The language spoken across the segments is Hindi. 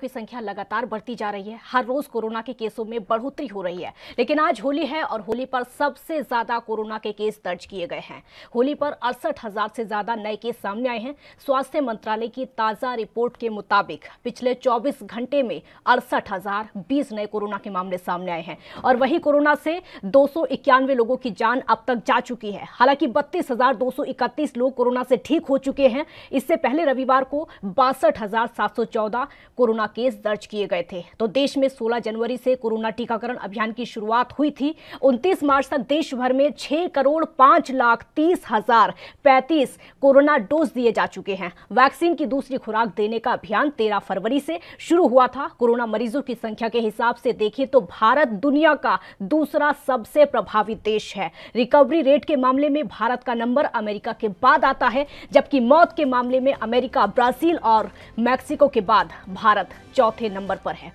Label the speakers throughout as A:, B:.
A: की संख्या लगातार बढ़ती जा रही है। हर रोज कोरोना के केसों में बढ़ोतरी हो रही है, लेकिन आज होली है और होली पर सबसे ज्यादा कोरोना के केस दर्ज किए गए हैं। होली पर 68,000 से ज्यादा नए केस सामने आए हैं। स्वास्थ्य मंत्रालय की ताजा रिपोर्ट के मुताबिक पिछले 24 घंटे में 68,020 नए कोरोना के मामले सामने आए हैं और वहीं कोरोना से 291 लोगों की जान अब तक जा चुकी है। हालांकि 32,231 लोग कोरोना से ठीक हो चुके हैं। इससे पहले रविवार को 62,714 कोरोना केस दर्ज किए गए थे। तो देश में 16 जनवरी से कोरोना टीकाकरण अभियान की शुरुआत हुई थी। 29 मार्च तक देश भर में 6,05,30,035 कोरोना डोज दिए जा चुके हैं। वैक्सीन की दूसरी खुराक देने का अभियान 13 फरवरी से शुरू हुआ था। कोरोना मरीजों की संख्या के हिसाब से देखें तो भारत दुनिया का दूसरा सबसे प्रभावित देश है। रिकवरी रेट के मामले में भारत का नंबर अमेरिका के बाद आता है, जबकि मौत के मामले में अमेरिका, ब्राजील और मैक्सिको के बाद भारत चौथे नंबर पर है।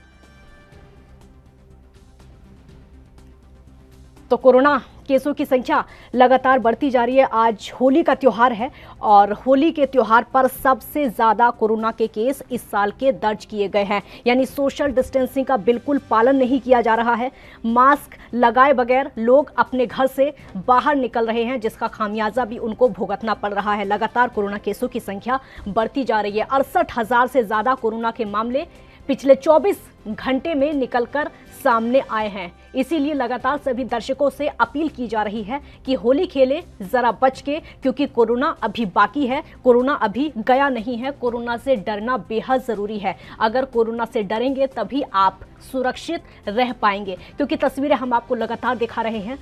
A: तो कोरोना केसों की संख्या लगातार बढ़ती जा रही है। आज होली का त्योहार है और होली के त्योहार पर सबसे ज्यादा कोरोना के केस इस साल के दर्ज किए गए हैं। यानी सोशल डिस्टेंसिंग का बिल्कुल पालन नहीं किया जा रहा है। मास्क लगाए बगैर लोग अपने घर से बाहर निकल रहे हैं, जिसका खामियाजा भी उनको भुगतना पड़ रहा है। लगातार कोरोना केसों की संख्या बढ़ती जा रही है। 68,000 से ज्यादा कोरोना के मामले पिछले 24 घंटे में निकलकर सामने आए हैं। इसीलिए लगातार सभी दर्शकों से अपील की जा रही है कि होली खेले जरा बच के, क्योंकि कोरोना अभी बाकी है, कोरोना अभी गया नहीं है। कोरोना से डरना बेहद जरूरी है। अगर कोरोना से डरेंगे तभी आप सुरक्षित रह पाएंगे, क्योंकि तस्वीरें हम आपको लगातार दिखा रहे हैं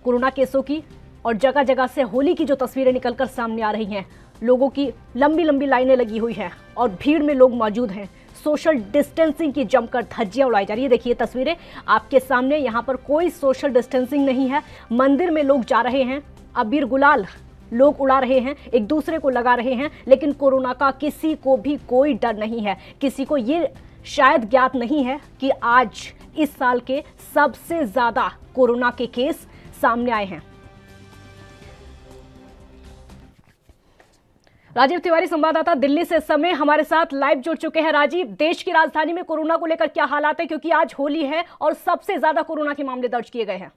A: कोरोना केसों की, और जगह जगह से होली की जो तस्वीरें निकलकर सामने आ रही हैं। लोगों की लंबी लंबी लाइनें लगी हुई हैं और भीड़ में लोग मौजूद हैं। सोशल डिस्टेंसिंग की जमकर धज्जियां उड़ाई जा रही है। देखिए तस्वीरें आपके सामने, यहाँ पर कोई सोशल डिस्टेंसिंग नहीं है। मंदिर में लोग जा रहे हैं, अबीर गुलाल लोग उड़ा रहे हैं, एक दूसरे को लगा रहे हैं, लेकिन कोरोना का किसी को भी कोई डर नहीं है। किसी को ये शायद ज्ञात नहीं है कि आज इस साल के सबसे ज्यादा कोरोना के केस सामने आए हैं। राजीव तिवारी संवाददाता दिल्ली से इस समय हमारे साथ लाइव जुड़ चुके हैं। राजीव, देश की राजधानी में कोरोना को लेकर क्या हालात है, क्योंकि आज होली है और सबसे ज्यादा कोरोना के मामले दर्ज किए गए हैं?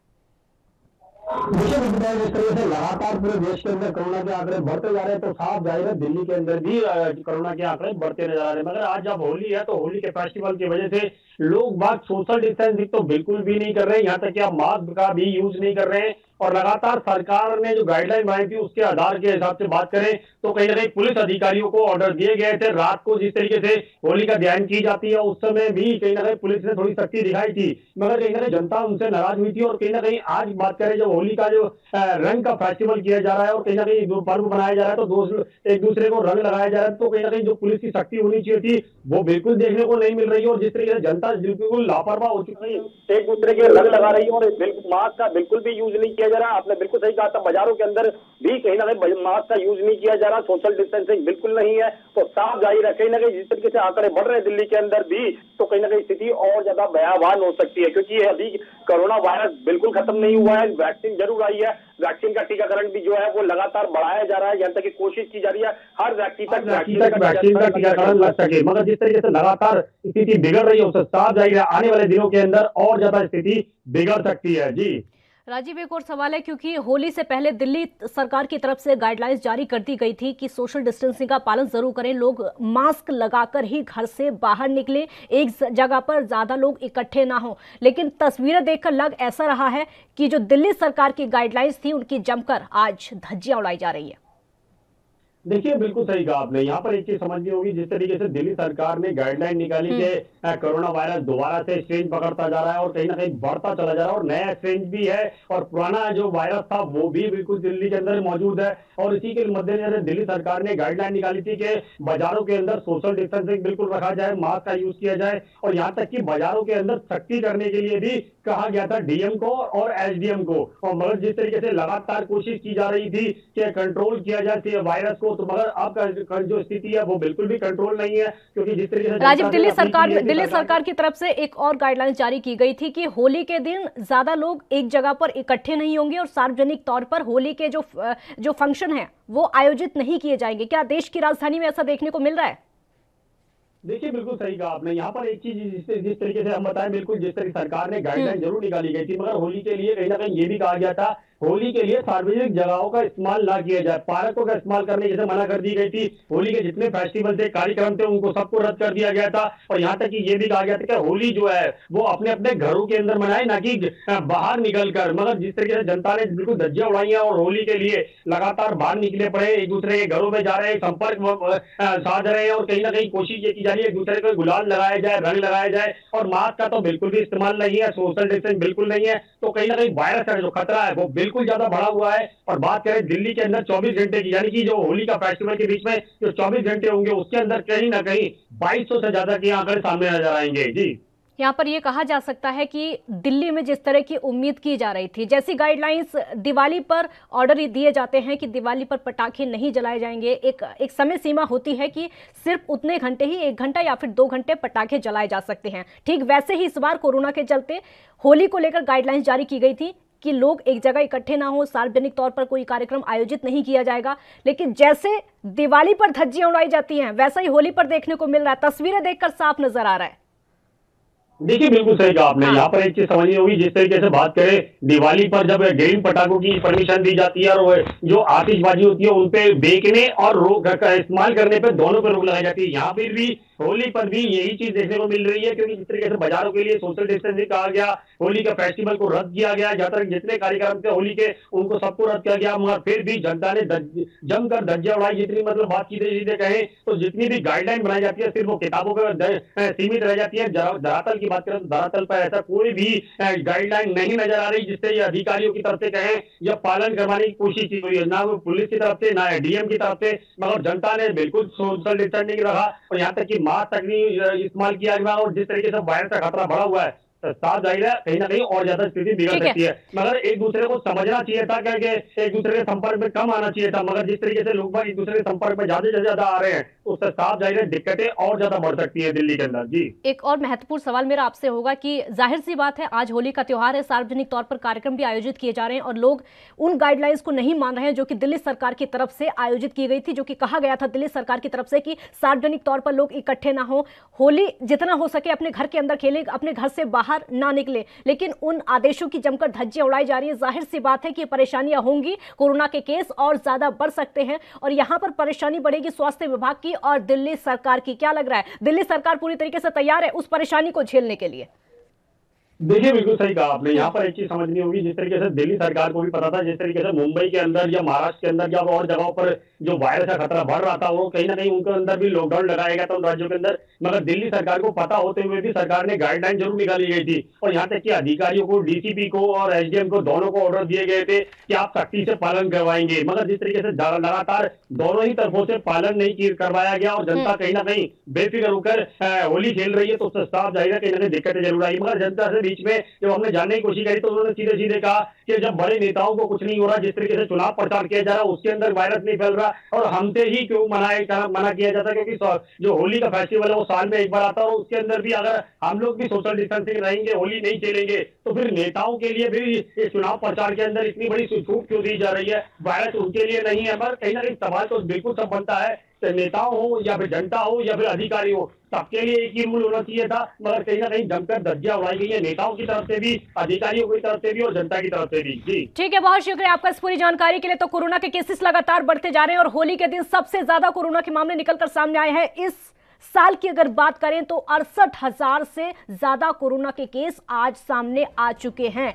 B: देखिए जिस तरह से लगातार पूरे देश के अंदर कोरोना के आंकड़े बढ़ते जा रहे हैं, तो साफ जाहिर है दिल्ली के अंदर भी कोरोना के आंकड़े बढ़ते नजर आ रहे हैं। मगर आज जब होली है तो होली के फेस्टिवल की वजह से लोग बात सोशल डिस्टेंसिंग तो बिल्कुल भी नहीं कर रहे हैं, यहाँ तक कि आप मास्क का भी यूज नहीं कर रहे हैं। और लगातार सरकार ने जो गाइडलाइन बनाई थी उसके आधार के हिसाब से बात करें तो कहीं ना कहीं पुलिस अधिकारियों को ऑर्डर दिए गए थे। रात को जिस तरीके से होली का ध्यान की जाती है, उस समय भी कहीं ना कहीं पुलिस ने थोड़ी सख्ती दिखाई थी, मगर कहीं ना कहीं जनता उनसे नाराज हुई थी। और कहीं ना कहीं आज बात करें जब होली का जो रंग का फेस्टिवल किया जा रहा है और कहीं ना कहीं जो पर्व बनाया जा रहा है, तो एक दूसरे को रंग लगाया जा रहा है, तो कहीं ना कहीं जो पुलिस की सख्ती होनी चाहिए थी वो बिल्कुल देखने को नहीं मिल रही है। और जिस तरीके से जनता बिल्कुल लापरवाह हो चुकी है, एक दूसरे के रंग लगा रही है और मास्क का बिल्कुल भी यूज नहीं किया जा रहा। आपने बिल्कुल सही कहा था, बाजारों के अंदर भी कहीं ना कहीं मास्क का यूज नहीं किया जा रहा, सोशल डिस्टेंसिंग बिल्कुल नहीं है। तो साफ जाहिर है कहीं ना कहीं जिस तरीके से आंकड़े बढ़ रहे हैं दिल्ली के अंदर भी, तो कहीं ना कहीं स्थिति और ज्यादा भयावह हो सकती है, क्योंकि अभी कोरोना वायरस बिल्कुल खत्म नहीं हुआ है। वैक्सीन जरूर आई है, वैक्सीन का टीकाकरण भी जो है वो लगातार बढ़ाया जा रहा है, यहाँ तक की कोशिश की जा रही है हर व्यक्ति तक वैक्सीन का टीकाकरण लग सके। मगर जिस तरीके से लगातार स्थिति बिगड़ रही है उससे साफ जाहिर है आने वाले दिनों के अंदर और ज्यादा स्थिति बिगड़ सकती है। जी
A: राजीव, एक और सवाल है, क्योंकि होली से पहले दिल्ली सरकार की तरफ से गाइडलाइंस जारी कर दी गई थी कि सोशल डिस्टेंसिंग का पालन जरूर करें, लोग मास्क लगाकर ही घर से बाहर निकले, एक जगह पर ज्यादा लोग इकट्ठे ना हो। लेकिन तस्वीरें देखकर लग ऐसा रहा है कि जो दिल्ली सरकार की गाइडलाइंस थी उनकी जमकर आज धज्जियां उड़ाई जा रही है।
B: देखिए बिल्कुल सही कहा आपने। यहाँ पर एक चीज समझनी होगी, जिस तरीके से दिल्ली सरकार ने गाइडलाइन निकाली कि कोरोना वायरस दोबारा से स्ट्रेन पकड़ता जा रहा है और कहीं ना कहीं बढ़ता चला जा रहा है और नया स्ट्रेन भी है और पुराना जो वायरस था वो भी बिल्कुल दिल्ली के अंदर मौजूद है। और इसी के मद्देनजर दिल्ली सरकार ने गाइडलाइन निकाली थी कि बाजारों के अंदर सोशल डिस्टेंसिंग बिल्कुल रखा जाए, मास्क का यूज किया जाए और यहाँ तक कि बाजारों के अंदर सख्ती करने के लिए भी कहा गया था डीएम को और एसडीएम को। और मगर जिस तरीके से लगातार कोशिश की जा रही थी कि कंट्रोल किया जाए वायरस को, तो मगर अब जो स्थिति है वो बिल्कुल भी कंट्रोल नहीं है, क्योंकि जिस तरीके से
A: राजीव, दिल्ली सरकार की तरफ से एक और गाइडलाइंस जारी की गई थी कि होली के दिन ज्यादा लोग एक जगह पर इकट्ठे नहीं होंगे और सार्वजनिक तौर पर होली के जो फंक्शन है वो आयोजित नहीं किए जाएंगे। क्या देश की राजधानी में ऐसा देखने को मिल रहा है?
B: देखिए, बिल्कुल सही कहा आपने। यहाँ पर एक चीज़ जिस तरीके से हम बताएँ, बिल्कुल जिस तरह सरकार ने गाइडलाइन
A: हम्म।
B: ज़रूर निकाली गई थी, मगर होली के लिए कहीं न कहीं ये भी कहा गया था, होली के लिए सार्वजनिक जगहों का इस्तेमाल ना किया जाए। पार्कों का इस्तेमाल करने जैसे मना कर दी गई थी। होली के जितने फेस्टिवल थे, कार्यक्रम थे, उनको सबको रद्द कर दिया गया था और यहाँ तक कि ये भी कहा गया था कि होली जो है, वो अपने-अपने घरों के अंदर मनाएँ, ना कि बाहर निकल कर। मगर जिस तरीके से जनता ने बिल्कुल धज्जियाँ उड़ाई हैं और होली के लिए लगातार बाहर निकले पड़े, एक-दूसरे के घरों में जा रहे हैं, संपर्क साध रहे हैं और कहीं न कहीं कोशिश ये की जा रही है एक-दूसरे को गुलाल लगाया जाए, रंग लगाया जाए और मास्क का तो बिल्कुल भी इस्तेमाल नहीं है, सोशल डिस्टेंस बिल्कुल नहीं है। तो कहीं न कहीं वायरस का जो खतरा है, वो बिल्कुल ज़्यादा बढ़ा हुआ है और बात करें दिल्ली के अंदर 24 घंटे की, यानी कि जो होली का फेस्टिवल के बीच में जो 24 घंटे होंगे, उसके अंदर कहीं न कहीं 2200 से ज़्यादा के आंकड़े सामने नज़र आएँगे। जी।
A: यहाँ पर ये कहा जा सकता है कि दिल्ली में जिस तरह की उम्मीद की जा रही थी, जैसी गाइडलाइंस दिवाली पर ऑर्डर दिए जाते हैं कि दिवाली पर पटाखे नहीं जलाए जाएंगे, एक समय सीमा होती है कि सिर्फ उतने घंटे ही, 1 घंटा या फिर 2 घंटे पटाखे जलाए जा सकते हैं। ठीक वैसे ही इस बार कोरोना के चलते होली को लेकर गाइडलाइंस जारी की गई थी कि लोग एक जगह इकट्ठे ना हो, सार्वजनिक तौर पर कोई कार्यक्रम आयोजित नहीं किया जाएगा। लेकिन जैसे दिवाली पर धज्जियां उड़ाई जाती हैं, वैसा ही होली पर देखने को मिल रहा है। तस्वीरें देखकर साफ नजर आ रहा है।
B: देखिए, बिल्कुल सही कहा आपने।
A: हाँ।
B: यहाँ पर एक चीज़ समझनी होगी, जिस तरीके से बात करें, दिवाली पर जब ग्रीन पटाखों की परमिशन दी जाती है और वो जो आतिशबाजी होती है, उन पे बेचने और रोक का इस्तेमाल करने पे, दोनों पे रोक लगाई जाती है। यहाँ पर भी, होली पर भी यही चीज़ देखने को मिल रही है, क्योंकि जिस तरीके से बाज़ारों के लिए सोशल डिस्टेंसिंग कहा गया, होली के फेस्टिवल को रद्द किया गया, जहाँ तक जितने कार्यक्रम थे होली के, उनको सबको रद्द किया गया, मगर फिर भी जनता ने जमकर धज्जियां उड़ाई। जितनी मतलब बात सीधे-सीधे कहें, तो जितनी भी गाइडलाइन बनाई जाती है, सिर्फ वो किताबों पे सीमित रह जाती है। धरातल की बात करें तो धरातल पर ऐसा कोई भी गाइडलाइन नहीं नजर आ रही, जिससे ये अधिकारियों की तरफ से कहें या पालन करवाने की कोशिश की हुई है, ना वो पुलिस की तरफ से, ना डीएम की तरफ से। मगर जनता ने बिल्कुल सोशल डिस्टेंसिंग रखा और यहाँ तक कि मास्क तक नहीं इस्तेमाल किया गया और जिस तरीके से वायरस का खतरा बढ़ा हुआ है, तो साफ जाहिर है कहीं ना कहीं और ज्यादा स्थिति बिगड़
A: ठीक है।
B: सकती है। मगर एक दूसरे को समझना चाहिए था, क्या एक दूसरे के संपर्क में कम आना चाहिए था, मगर जिस तरीके से लोग एक दूसरे के संपर्क में ज्यादा से ज्यादा आ रहे हैं, तो उससे साफ जाहिर है दिक्कतें और ज्यादा बढ़ सकती है दिल्ली के अंदर। जी।
A: एक और महत्वपूर्ण सवाल मेरा आपसे होगा कि जाहिर सी बात है, आज होली का त्योहार है, सार्वजनिक तौर पर कार्यक्रम भी आयोजित किए जा रहे हैं और लोग उन गाइडलाइंस को नहीं मान रहे हैं जो कि दिल्ली सरकार की तरफ से आयोजित की गई थी, जो कि कहा गया था दिल्ली सरकार की तरफ से कि सार्वजनिक तौर पर लोग इकट्ठे ना हो, होली जितना हो सके अपने घर के अंदर खेलें, अपने घर से बाहर ना निकले। लेकिन उन आदेशों की जमकर धज्जियां उड़ाई जा रही है। जाहिर सी बात है कि परेशानियां होंगी, कोरोना के केस और ज्यादा बढ़ सकते हैं और यहां पर परेशानी बढ़ेगी स्वास्थ्य विभाग की और दिल्ली सरकार की। क्या लग रहा है, दिल्ली सरकार पूरी तरीके से तैयार है उस परेशानी को झेलने के लिए?
B: देखिए, बिल्कुल सही कहा आपने। यहाँ पर एक चीज़ समझनी होगी, जिस तरीके से दिल्ली सरकार को भी पता था, जिस तरीके से मुंबई के अंदर या महाराष्ट्र के अंदर या और जगहों पर जो वायरस का खतरा बढ़ रहा था, वो कहीं न कहीं उनके अंदर भी लॉकडाउन लगाया गया था उन राज्यों के अंदर। मगर दिल्ली सरकार को पता होते हुए भी सरकार ने गाइडलाइन ज़रूर निकाली गई थी और यहाँ तक कि अधिकारियों को, डीसीपी को और एसडीएम को, दोनों को ऑर्डर दिए गए थे कि आप सख्ती से पालन करवाएंगे। मगर जिस तरीके से लगातार दोनों ही तरफों से पालन नहीं करवाया गया और जनता कहीं न कहीं बेफिक्र होकर होली खेल रही है, तो उससे साफ जाहिर है कहीं न कहीं दिक्कतें जरूर आई। मगर जनता से बीच में जब हमने जानने की कोशिश करी, तो उन्होंने सीधे-सीधे कहा कि जब बड़े नेताओं को कुछ नहीं हो रहा, जिस तरीके से चुनाव प्रचार किया जा रहा है, उसके अंदर वायरस नहीं फैल रहा और हमसे ही क्यों मना किया जाता, क्योंकि जो होली का फेस्टिवल है वो साल में एक बार आता है और उसके अंदर भी अगर हम लोग भी सोशल डिस्टेंसिंग रहेंगे, होली नहीं खेलेंगे, तो फिर नेताओं के लिए भी इस चुनाव प्रचार के अंदर इतनी बड़ी छूट क्यों दी जा रही है? वायरस उनके लिए नहीं है। पर कहीं ना कहीं सवाल तो बिल्कुल सब बनता है, नेताओं हो या फिर जनता हो या फिर अधिकारी हो, सबके लिए एक ही रूल होना चाहिए था। मगर कहीं ना कहीं जमकर धज्जियां उड़ाई गई है, नेताओं की तरफ से भी, अधिकारियों की तरफ से भी और जनता की तरफ से भी। जी
A: ठीक है, बहुत शुक्रिया आपका इस पूरी जानकारी के लिए। तो कोरोना के केसेस लगातार बढ़ते जा रहे हैं और होली के दिन सबसे ज्यादा कोरोना के मामले निकलकर सामने आए हैं। इस साल की अगर बात करें तो 68,000 से ज्यादा कोरोना के केस आज सामने आ चुके हैं।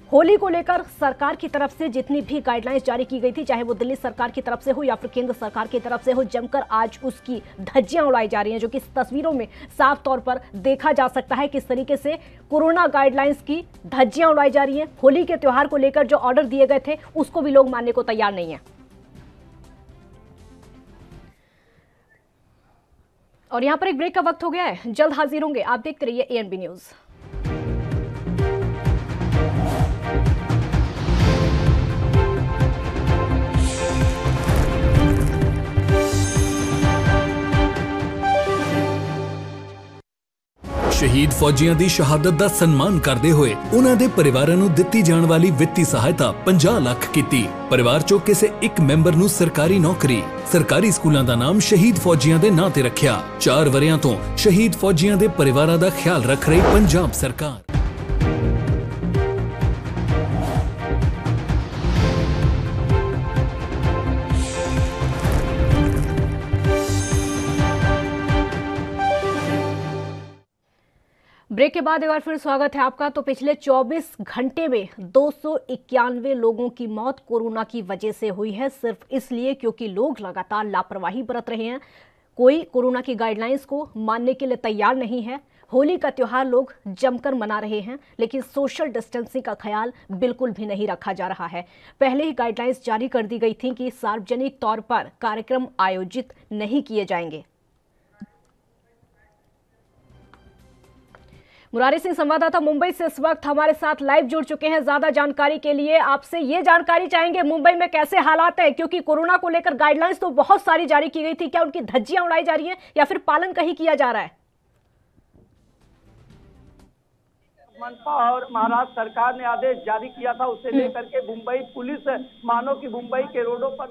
A: होली को लेकर सरकार की तरफ से जितनी भी गाइडलाइंस जारी की गई थी, चाहे वो दिल्ली सरकार की तरफ से हो या फिर केंद्र सरकार की तरफ से हो, जमकर आज उसकी धज्जियां उड़ाई जा रही हैं, जो कि इस तस्वीरों में साफ तौर पर देखा जा सकता है किस तरीके से कोरोना गाइडलाइंस की धज्जियां उड़ाई जा रही हैं। होली के त्योहार को लेकर जो ऑर्डर दिए गए थे उसको भी लोग मानने को तैयार नहीं है। और यहां पर एक ब्रेक का वक्त हो गया है, जल्द हाजिर होंगे। आप देखते रहिए एएनबी न्यूज।
C: शहीद फौजियां दी शहादत दा सन्मान करदे होए उन्हां दे परिवारां नूं दित्ती जाण वाली वित्ती सहायता 50 लाख कीती। परिवार चों किसे एक मैंबर नूं सरकारी नौकरी, सरकारी स्कूलां दा नाम शहीद फौजियां दे नां ते रखिया। 4 वरियां तों शहीद फौजियां दे परिवारां दा ख्याल रख रही पंजाब सरकार।
A: ब्रेक के बाद एक बार फिर स्वागत है आपका। तो पिछले 24 घंटे में 291 लोगों की मौत कोरोना की वजह से हुई है, सिर्फ इसलिए क्योंकि लोग लगातार लापरवाही बरत रहे हैं। कोई कोरोना की गाइडलाइंस को मानने के लिए तैयार नहीं है। होली का त्योहार लोग जमकर मना रहे हैं, लेकिन सोशल डिस्टेंसिंग का ख्याल बिल्कुल भी नहीं रखा जा रहा है। पहले ही गाइडलाइंस जारी कर दी गई थी कि सार्वजनिक तौर पर कार्यक्रम आयोजित नहीं किए जाएंगे। मुरारी सिंह संवाददाता मुंबई से इस वक्त हमारे साथ लाइव जुड़ चुके हैं। ज्यादा जानकारी के लिए आपसे ये जानकारी चाहेंगे मुंबई में कैसे हालात है, क्योंकि कोरोना को लेकर गाइडलाइंस तो बहुत सारी जारी की गई थी। क्या उनकी धज्जियां उड़ाई जा रही हैं या फिर पालन कहीं किया जा रहा है?
D: मनपा और महाराष्ट्र सरकार ने आदेश जारी किया था, उसे लेकर के मुंबई पुलिस मानो कि मुंबई के रोडों पर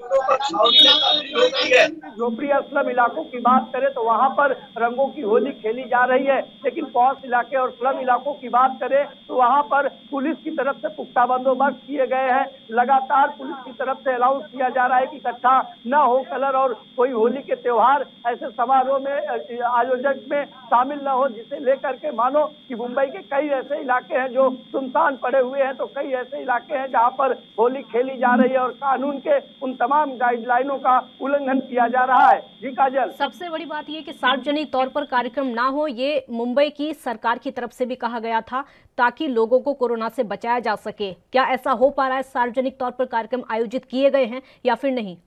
D: झोपड़ी स्लम इलाकों की बात करें तो वहां पर रंगों की होली खेली जा रही है, लेकिन पॉश इलाके और स्लम इलाकों की बात करें तो वहां पर पुलिस की तरफ से पुख्ता बंदोबस्त किए गए हैं। लगातार पुलिस की तरफ से अनाउंस किया जा रहा है कि इकट्ठा न हो कलर और कोई होली के त्योहार ऐसे समारोह में आयोजक में शामिल न हो, जिसे लेकर के मानो कि मुंबई के कई ऐसे इलाके हैं जो सुनसान पड़े हुए हैं, तो कई ऐसे इलाके हैं जहां पर होली खेली जा रही है और कानून के उन तमाम गाइडलाइनों का उल्लंघन किया जा रहा है। जी काजल,
A: सबसे बड़ी बात यह कि सार्वजनिक तौर पर कार्यक्रम ना हो, ये मुंबई की सरकार की तरफ से भी कहा गया था ताकि लोगों को कोरोना से बचाया जा सके। क्या ऐसा हो पा रहा है? सार्वजनिक तौर पर कार्यक्रम आयोजित किए गए हैं या फिर नहीं?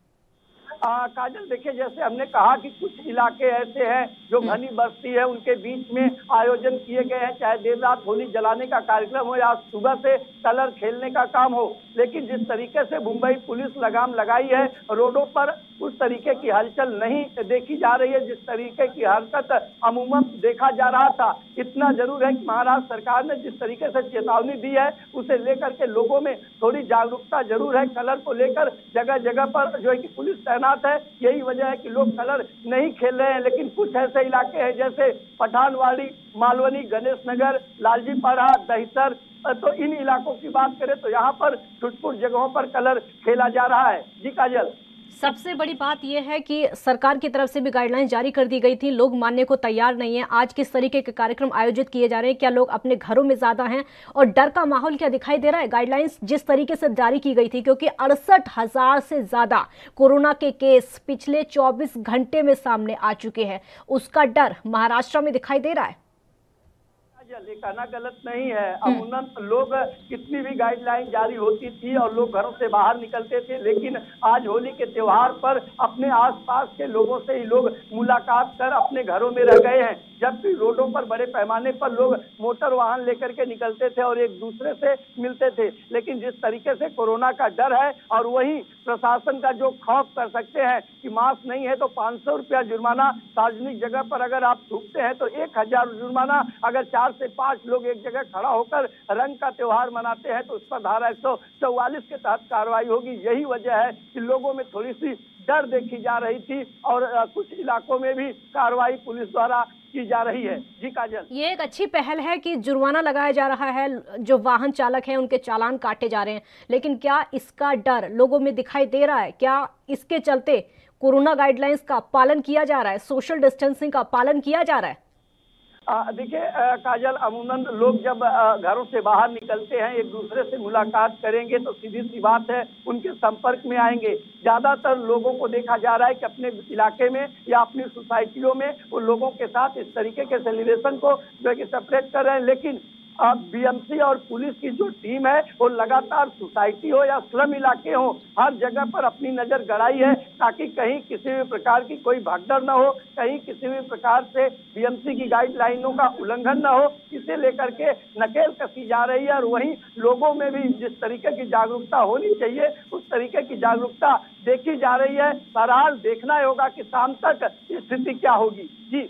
D: काजल देखिए, जैसे हमने कहा कि कुछ इलाके ऐसे हैं जो घनी बस्ती है, उनके बीच में आयोजन किए गए हैं, चाहे देर रात होली जलाने का कार्यक्रम हो या सुबह से कलर खेलने का काम हो। लेकिन जिस तरीके से मुंबई पुलिस लगाम लगाई है रोडों पर, उस तरीके की हलचल नहीं देखी जा रही है जिस तरीके की हरकत अमूमन देखा जा रहा था। इतना जरूर है कि महाराष्ट्र सरकार ने जिस तरीके से चेतावनी दी है उसे लेकर के लोगों में थोड़ी जागरूकता जरूर है। कलर को लेकर जगह जगह पर जो है कि पुलिस तैनात है, यही वजह है कि लोग कलर नहीं खेल रहे हैं। लेकिन कुछ ऐसे इलाके हैं जैसे पठानवाड़ी, मालवनी, गणेश नगर, लालजी पारा, दहिसर, तो इन इलाकों की बात करें तो यहाँ पर छुटपुट जगहों पर कलर खेला जा रहा है। जी काजल,
A: सबसे बड़ी बात यह है कि सरकार की तरफ से भी गाइडलाइंस जारी कर दी गई थी, लोग मानने को तैयार नहीं है। आज किस तरीके के कार्यक्रम आयोजित किए जा रहे हैं? क्या लोग अपने घरों में ज्यादा हैं और डर का माहौल क्या दिखाई दे रहा है? गाइडलाइंस जिस तरीके से जारी की गई थी, क्योंकि 68,000 से ज्यादा कोरोना के केस पिछले 24 घंटे में सामने आ चुके हैं, उसका डर महाराष्ट्र में दिखाई दे रहा है।
D: ये कहना गलत नहीं है, अमूमन लोग कितनी भी गाइडलाइन जारी होती थी और लोग घरों से बाहर निकलते थे, लेकिन आज होली के त्योहार पर अपने आसपास के लोगों से ही लोग मुलाकात कर अपने घरों में रह गए हैं। जबकि रोडों पर बड़े पैमाने पर लोग मोटर वाहन लेकर के निकलते थे और एक दूसरे से मिलते थे, लेकिन जिस तरीके से कोरोना का डर है और वही प्रशासन का जो खौफ कर सकते हैं कि मास्क नहीं है तो 500 रुपया जुर्माना, सार्वजनिक जगह पर अगर आप थूकते हैं तो 1000 जुर्माना, अगर 4 से 5 लोग एक जगह खड़ा होकर रंग का त्योहार मनाते हैं तो उस पर धारा 144 के तहत कार्रवाई होगी। यही वजह है कि लोगों में थोड़ी सी डर देखी जा रही थी और कुछ इलाकों में भी कार्रवाई पुलिस द्वारा की जा रही है। जी काजल,
A: ये एक अच्छी पहल है कि जुर्माना लगाया जा रहा है, जो वाहन चालक हैं उनके चालान काटे जा रहे हैं, लेकिन क्या इसका डर लोगों में दिखाई दे रहा है? क्या इसके चलते कोरोना गाइडलाइंस का पालन किया जा रहा है, सोशल डिस्टेंसिंग का पालन किया जा रहा है?
D: देखिए काजल, अमूमन लोग जब घरों से बाहर निकलते हैं, एक दूसरे से मुलाकात करेंगे तो सीधी सी बात है उनके संपर्क में आएंगे। ज्यादातर लोगों को देखा जा रहा है कि अपने इलाके में या अपनी सोसाइटियों में वो लोगों के साथ इस तरीके के सेलिब्रेशन को जो है कि सेपरेट कर रहे हैं। लेकिन अब बीएमसी और पुलिस की जो टीम है वो लगातार सोसाइटी हो या स्लम इलाके हो, हर जगह पर अपनी नजर गड़ाई है ताकि कहीं किसी भी प्रकार की कोई भागदड़ न हो, कहीं किसी भी प्रकार से बीएमसी की गाइडलाइनों का उल्लंघन न हो। इसे लेकर के नकेल कसी जा रही है और वहीं लोगों में भी जिस तरीके की जागरूकता होनी चाहिए उस तरीके की जागरूकता देखी जा रही है। बहरहाल देखना होगा कि शाम तक स्थिति क्या होगी। जी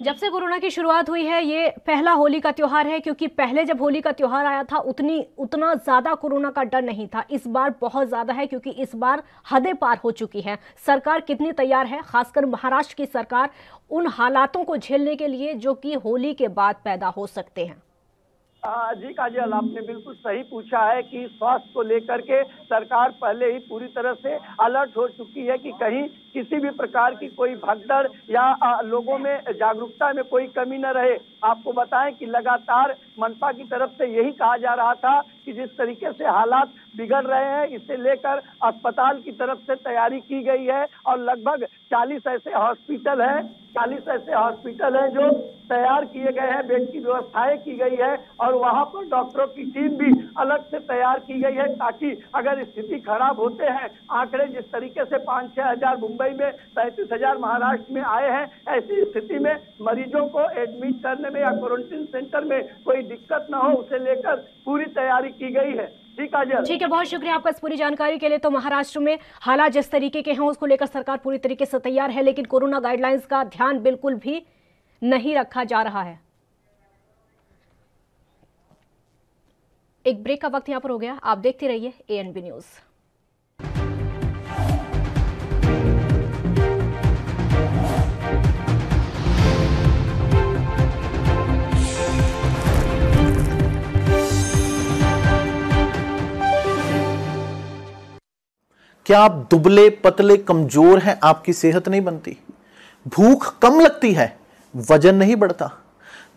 A: जब से कोरोना की शुरुआत हुई है ये पहला होली का त्योहार है, क्योंकि पहले जब होली का त्योहार आया था उतना ज्यादा कोरोना का डर नहीं था। इस बार बहुत ज्यादा है, क्योंकि इस बार हदें पार हो चुकी हैं। सरकार कितनी तैयार है, खासकर महाराष्ट्र की सरकार, उन हालातों को झेलने के लिए जो कि होली के बाद पैदा हो सकते हैं?
D: जी काजल, आपने बिल्कुल सही पूछा है कि स्वास्थ्य को लेकर के सरकार पहले ही पूरी तरह से अलर्ट हो चुकी है कि कहीं किसी भी प्रकार की कोई भगदड़ या लोगों में जागरूकता में कोई कमी न रहे। आपको बताएं कि लगातार मनपा की तरफ से यही कहा जा रहा था कि जिस तरीके से हालात बिगड़ रहे हैं, इसे लेकर अस्पताल की तरफ से तैयारी की गई है और लगभग 40 ऐसे हॉस्पिटल हैं जो तैयार किए गए हैं, बेड की व्यवस्थाएं की गई है और वहां पर डॉक्टरों की टीम भी अलग से तैयार की गई है, ताकि अगर स्थिति खराब होते हैं, आंकड़े जिस तरीके से 5-6 हजार मुंबई में, 35,000 महाराष्ट्र में आए हैं, ऐसी स्थिति में मरीजों को एडमिट करने में या क्वारंटीन सेंटर में कोई दिक्कत न हो, उसे लेकर पूरी तैयारी की गई है। ठीक है,
A: बहुत शुक्रिया आपका इस पूरी जानकारी के लिए। तो महाराष्ट्र में हालात जिस तरीके के हैं उसको लेकर सरकार पूरी तरीके से तैयार है, लेकिन कोरोना गाइडलाइंस का ध्यान बिल्कुल भी नहीं रखा जा रहा है। एक ब्रेक का वक्त यहां पर हो गया। आप देखते रहिए ANB न्यूज।
E: क्या आप दुबले पतले कमजोर हैं? आपकी सेहत नहीं बनती, भूख कम लगती है, वजन नहीं बढ़ता।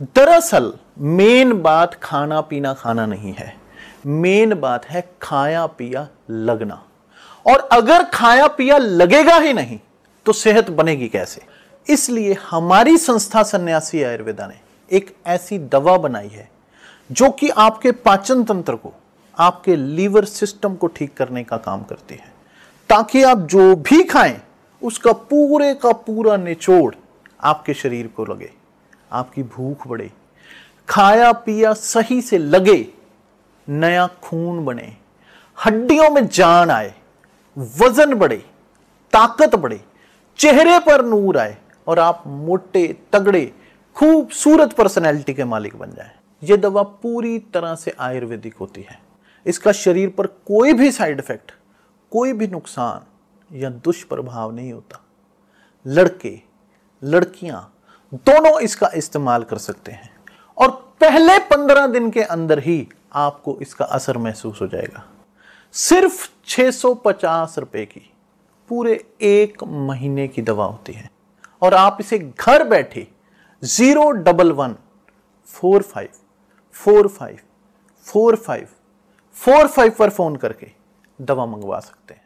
E: दरअसल मेन बात खाना पीना खाना नहीं है, मेन बात है खाया पिया लगना। और अगर खाया पिया लगेगा ही नहीं तो सेहत बनेगी कैसे? इसलिए हमारी संस्था सन्यासी आयुर्वेदा ने एक ऐसी दवा बनाई है जो कि आपके पाचन तंत्र को, आपके लीवर सिस्टम को ठीक करने का काम करती है, ताकि आप जो भी खाएं उसका पूरे का पूरा निचोड़ आपके शरीर को लगे, आपकी भूख बढ़े, खाया पिया सही से लगे, नया खून बने, हड्डियों में जान आए, वजन बढ़े, ताकत बढ़े, चेहरे पर नूर आए और आप मोटे तगड़े खूबसूरत पर्सनैलिटी के मालिक बन जाएं। यह दवा पूरी तरह से आयुर्वेदिक होती है। इसका शरीर पर कोई भी साइड इफेक्ट, कोई भी नुकसान या दुष्प्रभाव नहीं होता। लड़के लड़कियां दोनों इसका इस्तेमाल कर सकते हैं और पहले 15 दिन के अंदर ही आपको इसका असर महसूस हो जाएगा। सिर्फ 650 रुपए की पूरे 1 महीने की दवा होती है और आप इसे घर बैठे 01145454545 पर फोन करके दवा मंगवा सकते हैं।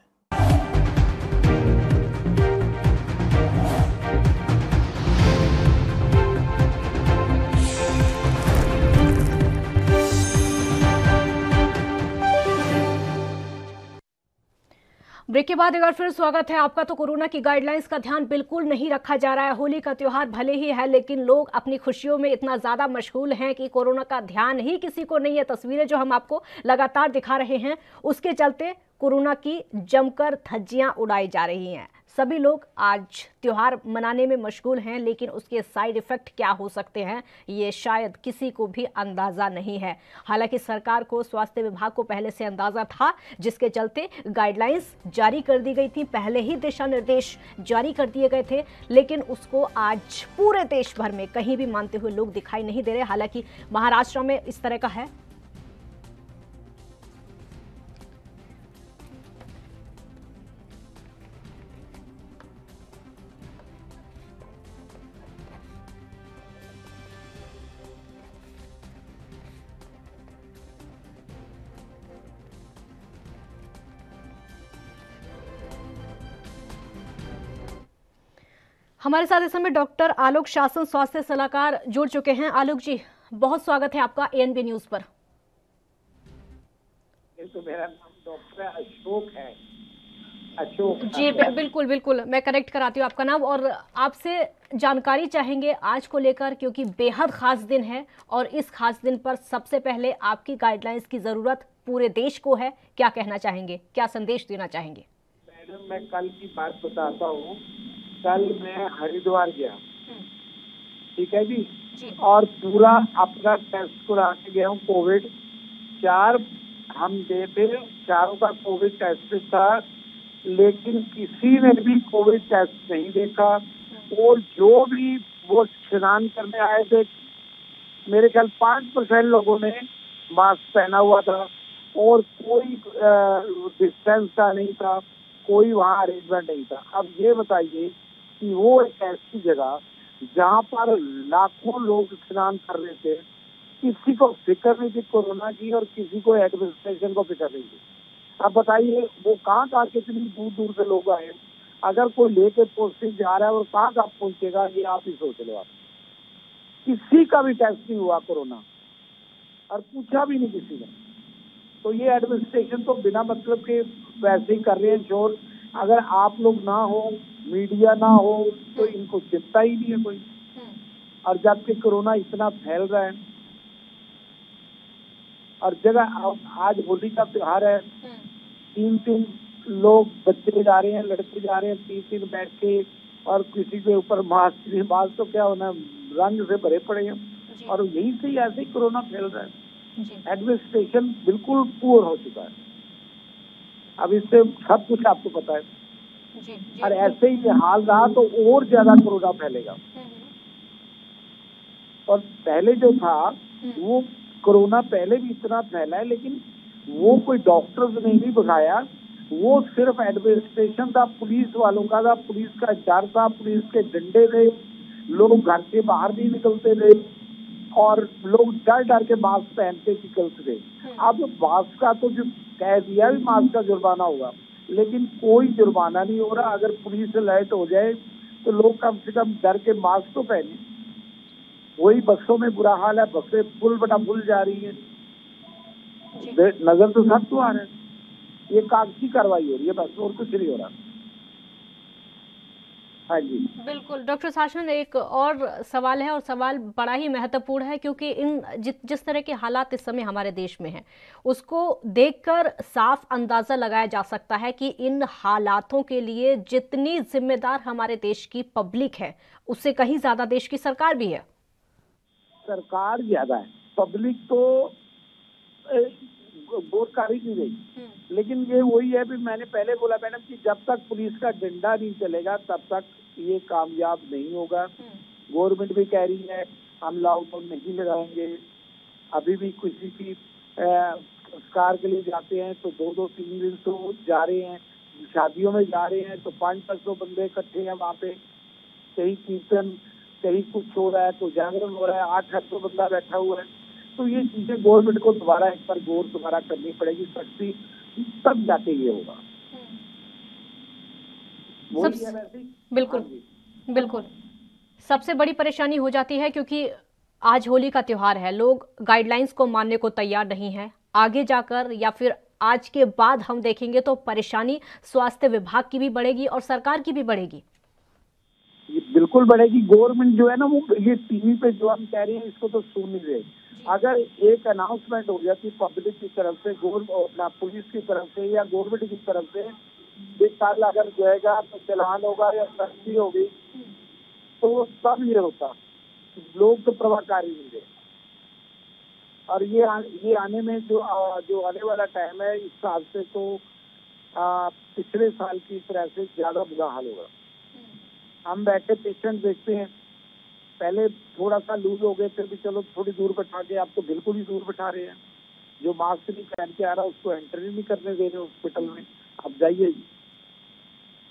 A: ब्रेक के बाद एक बार फिर स्वागत है आपका। तो कोरोना की गाइडलाइंस का ध्यान बिल्कुल नहीं रखा जा रहा है। होली का त्योहार भले ही है, लेकिन लोग अपनी खुशियों में इतना ज्यादा मशगूल हैं कि कोरोना का ध्यान ही किसी को नहीं है। तस्वीरें जो हम आपको लगातार दिखा रहे हैं, उसके चलते कोरोना की जमकर धज्जियां उड़ाई जा रही हैं। सभी लोग आज त्योहार मनाने में मशगूल हैं, लेकिन उसके साइड इफेक्ट क्या हो सकते हैं ये शायद किसी को भी अंदाज़ा नहीं है। हालांकि सरकार को, स्वास्थ्य विभाग को पहले से अंदाज़ा था, जिसके चलते गाइडलाइंस जारी कर दी गई थी, पहले ही दिशा निर्देश जारी कर दिए गए थे, लेकिन उसको आज पूरे देश भर में कहीं भी मानते हुए लोग दिखाई नहीं दे रहे। हालांकि महाराष्ट्र में इस तरह का है। हमारे साथ इस समय डॉक्टर आलोक शासन, स्वास्थ्य सलाहकार, जुड़ चुके हैं। आलोक जी, बहुत स्वागत है आपका ANB न्यूज पर।
F: तो मेरा नाम डॉक्टर अशोक है। अशोक
A: जी बिल्कुल बिल्कुल, मैं करेक्ट कराती हूँ आपका नाम। और आपसे जानकारी चाहेंगे आज को लेकर, क्योंकि बेहद खास दिन है और इस खास दिन पर सबसे पहले आपकी गाइडलाइंस की जरूरत पूरे देश को है। क्या कहना चाहेंगे, क्या संदेश देना चाहेंगे?
F: मैडम, मैं कल की बात बताता हूँ। कल मैं हरिद्वार गया, ठीक है जी। और पूरा अपना टेस्ट करा के गया हूँ। कोविड 4 हम दे थे, चारों का कोविड टेस्ट था, लेकिन किसी ने भी कोविड टेस्ट नहीं देखा। और जो भी वो स्नान करने आए थे, मेरे ख्याल 5% लोगों ने मास्क पहना हुआ था और कोई डिस्टेंस का नहीं था, कोई वहाँ अरेंजमेंट नहीं था। अब ये बताइए कि वो एक ऐसी जगह जहाँ पर लाखों लोग स्नान कर रहे थे, किसी को फिक्र नहीं थी कोरोना की और किसी को एडमिनिस्ट्रेशन को फिक्र नहीं थी। अब बताइए वो कहाँ कितनी दूर दूर से लोग आए। अगर कोई लेके पोस्टिंग जा रहा है और कहाँ पहुंचेगा, ये आप ही सोच लो। आप किसी का भी टेस्ट नहीं हुआ कोरोना और पूछा भी नहीं किसी ने। तो ये एडमिनिस्ट्रेशन तो बिना मतलब के वैसे ही कर रहे हैं शोर। अगर आप लोग ना हो, मीडिया ना हो, तो इनको चिंता ही नहीं है कोई। और जबकि कोरोना इतना फैल रहा है और जगह आज होली का त्योहार है, 3 लोग बच्चे जा रहे हैं, लड़के जा रहे हैं 3 बैठ के, और किसी के ऊपर मास्क नहीं। मास्क तो क्या होना, रंग से भरे पड़े हैं और यहीं से ही ऐसे ही कोरोना फैल रहा है। एडमिनिस्ट्रेशन बिल्कुल पुअर हो चुका है। अब इससे सब कुछ आपको पता है। और ऐसे ही हाल रहा तो और ज्यादा कोरोना फैलेगा। और पहले जो था वो कोरोना पहले भी इतना फैला है, लेकिन वो कोई डॉक्टर्स ने नहीं बताया, वो सिर्फ एडमिनिस्ट्रेशन था, पुलिस वालों का था, पुलिस का डर था, पुलिस के डंडे थे, लोग घर से बाहर नहीं निकलते थे और लोग डर डर के मास्क पहनते निकलते थे। अब मास्क का तो जो कह दिया भी मास्क का जुर्माना होगा, लेकिन कोई जुर्माना नहीं हो रहा। अगर पुलिस अलर्ट हो जाए तो लोग कम से कम डर के मास्क तो पहने। वही बसों में बुरा हाल है, बसें फुल बटा फुल जा रही है, नजर तो सबको आ रहा है। ये कागजी कार्रवाई हो रही है बस, और कुछ नहीं हो रहा। हाँ जी
A: बिल्कुल डॉक्टर शासन, एक और सवाल है और सवाल बड़ा ही महत्वपूर्ण है, क्योंकि इन जिस तरह के हालात इस समय हमारे देश में हैं, उसको देखकर साफ अंदाजा लगाया जा सकता है कि इन हालातों के लिए जितनी जिम्मेदार हमारे देश की पब्लिक है, उससे कहीं ज्यादा देश की सरकार भी है।
F: सरकार ज्यादा है, पब्लिक तो बोरकारी नहीं रही। लेकिन ये वही है भी, मैंने पहले बोला मैडम कि जब तक पुलिस का डंडा नहीं चलेगा तब तक ये कामयाब नहीं होगा। गवर्नमेंट भी कह रही है हम लॉकडाउन नहीं लगाएंगे। अभी भी किसी की संस्कार के लिए जाते हैं तो 2-3 दिन तो जा रहे हैं, शादियों में जा रहे हैं तो 500-600 बंदे इकट्ठे हैं वहाँ पे, कहीं कीर्तन, कहीं कुछ हो रहा है तो जागरण हो रहा है, 800 बंदा बैठा हुआ है। तो ये चीजें गवर्नमेंट को दोबारा एक बार गौर दोबारा करनी पड़ेगी, सख्ती, तब जाके ये होगा।
A: बिल्कुल बिल्कुल सबसे बड़ी परेशानी हो जाती है, क्योंकि आज होली का त्योहार है, लोग गाइडलाइंस को मानने को तैयार नहीं है। आगे जाकर या फिर आज के बाद हम देखेंगे तो परेशानी स्वास्थ्य विभाग की भी बढ़ेगी और सरकार की भी बढ़ेगी।
F: ये बिल्कुल बढ़ेगी। गवर्नमेंट जो है ना, वो ये टीवी पे जो हम कह रहे हैं इसको तो सुन नहीं रहे। अगर एक अनाउंसमेंट हो जाती पब्लिक की तरफ से, पुलिस की तरफ से या गवर्नमेंट की तरफ से, इस साल अगर जाएगा तो चालान होगा या सख्ती होगी, तो सब ये होता। लोग तो प्रभावकारी नहीं रहे। और ये आने में जो आने वाला टाइम है, इस साल से तो पिछले साल की तरह से ज्यादा बुरा हाल होगा। हम बैठे पेशेंट देखते हैं, पहले थोड़ा सा लूज हो गए, फिर भी चलो थोड़ी दूर बैठा के, आप तो बिल्कुल ही दूर बैठा रहे हैं। जो मास्क नहीं पहन के आ रहा उसको एंट्री नहीं करने दे रहे हॉस्पिटल में। अब जाइए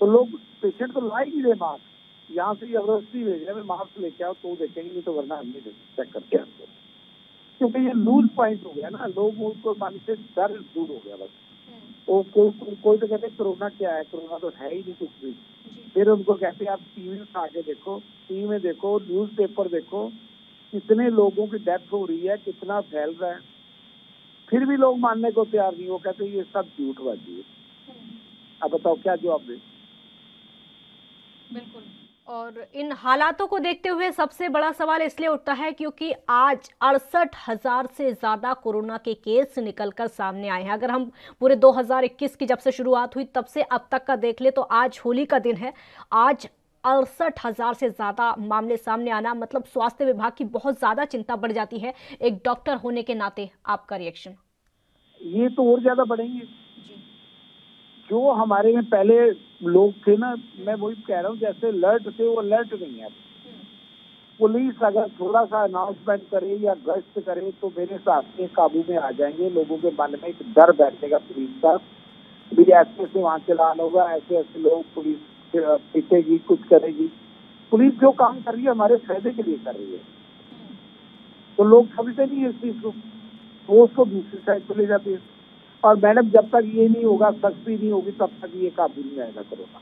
F: तो लोग पेशेंट तो ला ही नहीं रहे मास्क, यहाँ से जबरदस्ती भेज रहे हैं मास्क लेके आओ तो देखेंगे, नहीं तो वरना हम नहीं चेक करके आपको। क्योंकि ये लूज पॉइंट हो गया ना, लोग उनको मन से डर दूर हो गया बस। वो कोई तो कहते कोरोना क्या है, कोरोना तो है ही नहीं कुछ भी। फिर उनको कहते हैं आप टीवी उठा के देखो, टीवी में देखो, न्यूज़पेपर देखो, कितने लोगों की डेथ हो रही है, कितना फैल रहा है, फिर भी लोग मानने को तैयार नहीं। वो कहते हैं ये सब झूठबाजी है। अब बताओ क्या जवाब दें।
A: बिल्कुल। और इन हालातों को देखते हुए सबसे बड़ा सवाल इसलिए उठता है क्योंकि आज 68,000 से ज्यादा कोरोना के केस निकलकर सामने आए हैं। अगर हम पूरे 2021 की जब से शुरुआत हुई तब से अब तक का देख ले तो आज होली का दिन है, आज 68,000 से ज्यादा मामले सामने आना, मतलब स्वास्थ्य विभाग की बहुत ज्यादा चिंता बढ़ जाती है। एक डॉक्टर होने के नाते आपका रिएक्शन?
F: ये तो और ज्यादा बढ़ेंगे। जो हमारे में पहले लोग थे ना, मैं वही कह रहा हूँ, जैसे अलर्ट थे वो अलर्ट नहीं है। पुलिस अगर थोड़ा सा अनाउंसमेंट करे या गश्त करे तो मेरे हिसाब से काबू में आ जाएंगे। लोगों के मन में एक डर बैठेगा पुलिस का, भी ऐसे ऐसे वहाँ चलान होगा, ऐसे ऐसे लोग, पुलिस पीटेगी, कुछ करेगी। पुलिस जो काम कर रही है हमारे फायदे के लिए कर रही है, तो लोग समझते नहीं है इस चीज को, वो उसको दूसरी साइड पर ले जाते हैं। और मैडम जब तक ये नहीं होगा, सख्ती नहीं होगी, तब तक ये काबू नहीं आएगा कोरोना।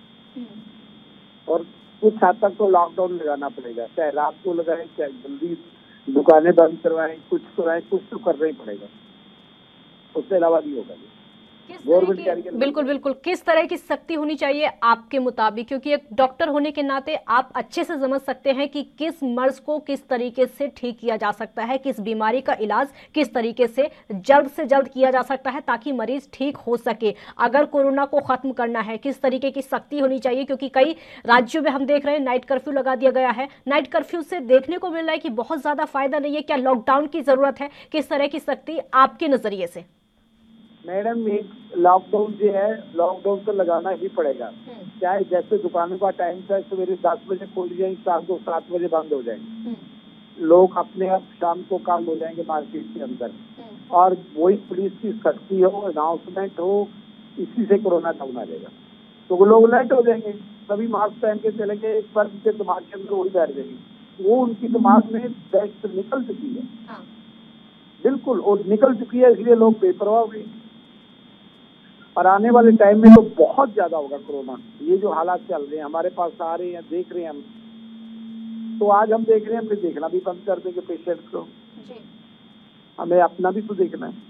F: और कुछ हद तक तो लॉकडाउन लगाना पड़ेगा, चाहे रात को लगाए, चाहे जल्दी दुकानें बंद करवाएं, कुछ कराएं, कुछ तो करना ही पड़ेगा, उसके अलावा नहीं होगा।
A: बिल्कुल बिल्कुल, किस तरह की सख्ती होनी चाहिए आपके मुताबिक? क्योंकि एक डॉक्टर होने के नाते आप अच्छे से समझ सकते हैं कि किस मर्ज को किस तरीके से ठीक किया जा सकता है, किस बीमारी का इलाज किस तरीके से जल्द किया जा सकता है ताकि मरीज ठीक हो सके। अगर कोरोना को खत्म करना है, किस तरीके की सख्ती होनी चाहिए? क्योंकि कई राज्यों में हम देख रहे हैं नाइट कर्फ्यू लगा दिया गया है। नाइट कर्फ्यू से देखने को मिल रहा है कि बहुत ज्यादा फायदा नहीं है। क्या लॉकडाउन की जरूरत है? किस तरह की सख्ती आपके नजरिए से?
F: मैडम एक लॉकडाउन जो है, लॉकडाउन तो लगाना ही पड़ेगा। चाहे जैसे दुकानों का टाइम था, सवेरे 10 बजे खोल जाएंगे, शाम को 7 बजे बंद हो जाएंगे, लोग अपने आप शाम को काम हो जाएंगे मार्केट के अंदर। और वही पुलिस की सख्ती हो, अनाउंसमेंट हो, इसी से कोरोना डाउन आ जाएगा। तो लोग अलर्ट हो जाएंगे, सभी मास्क पहन के चलेंगे, एक फर्क के दिमाग के अंदर वही बैठ जाएगी। वो उनकी दिमाग में दहशत निकल चुकी है, बिल्कुल, और निकल चुकी है, इसलिए लोग बेपरवाह हो गए। और आने वाले टाइम में तो बहुत ज्यादा होगा कोरोना। ये जो हालात चल रहे हैं, हमारे पास आ रहे हैं, देख रहे हैं हम, तो आज हम देख रहे हैं, फिर देखना भी बंद कर देंगे पेशेंट को। हमें अपना भी तो देखना है।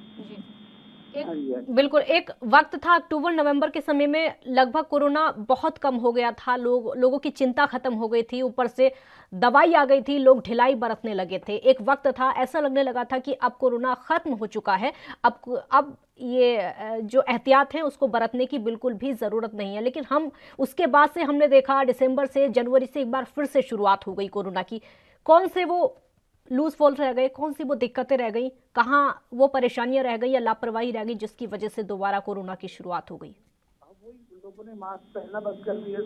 A: बिल्कुल, एक वक्त था अक्टूबर नवंबर के समय में लगभग कोरोना बहुत कम हो गया था, लोगों की चिंता खत्म हो गई थी, ऊपर से दवाई आ गई थी, लोग ढिलाई बरतने लगे थे। एक वक्त था ऐसा लगने लगा था कि अब कोरोना खत्म हो चुका है, अब ये जो एहतियात है उसको बरतने की बिल्कुल भी जरूरत नहीं है। लेकिन हम उसके बाद से हमने देखा दिसंबर से, जनवरी से एक बार फिर से शुरुआत हो गई कोरोना की। कौन से वो लूज फॉल रह गए, कौन सी वो दिक्कतें रह गई, कहाँ वो परेशानियां रह गई या लापरवाही रह गई जिसकी वजह से दोबारा कोरोना की शुरुआत हो गई?
F: लोगों ने मास्क पहनना बंद कर दिया,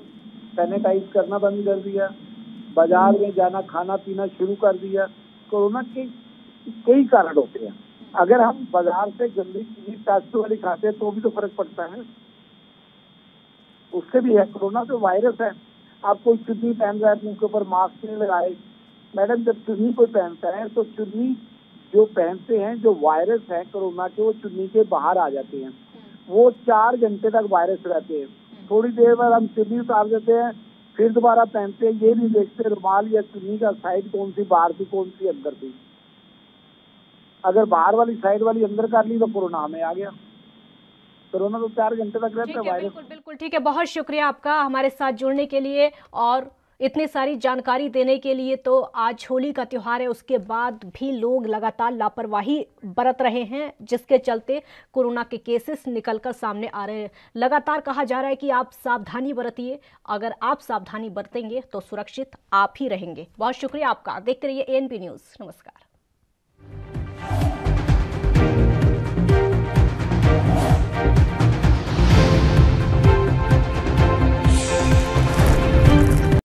F: सैनिटाइज करना बंद कर दिया, बाजार में जाना, खाना पीना शुरू कर दिया। कोरोना के कई कारण होते हैं। अगर हम बाजार से गंदी चीज पैकेट वाली खाते हैं तो भी तो फर्क पड़ता है, उससे भी है। कोरोना तो वायरस है। आप कोई चुन्नी पहन रहा है, मुंह के ऊपर मास्क नहीं लगाए, मैडम जब चुन्नी कोई पहनता है तो चुन्नी जो पहनते हैं, जो वायरस है कोरोना के, वो चुन्नी के बाहर आ जाते हैं। वो 4 घंटे तक वायरस रहते हैं। थोड़ी देर बाद हम चुन्नी उतार देते हैं, फिर दोबारा पहनते हैं, ये नहीं देखते रुमाल या चुन्नी का साइड कौन सी बाहर थी, कौन सी अंदर थी। अगर बाहर वाली साइड वाली अंदर कर ली तो कोरोना हमें आ गया। कोरोना तो 4 घंटे तक रहता है वायरस।
A: बिल्कुल ठीक है, बहुत शुक्रिया आपका हमारे साथ जुड़ने के लिए और इतनी सारी जानकारी देने के लिए। तो आज होली का त्योहार है, उसके बाद भी लोग लगातार लापरवाही बरत रहे हैं, जिसके चलते कोरोना के केसेस निकलकर सामने आ रहे हैं। लगातार कहा जा रहा है कि आप सावधानी बरतिए, अगर आप सावधानी बरतेंगे तो सुरक्षित आप ही रहेंगे। बहुत शुक्रिया आपका। देखते रहिए ANP न्यूज़। नमस्कार।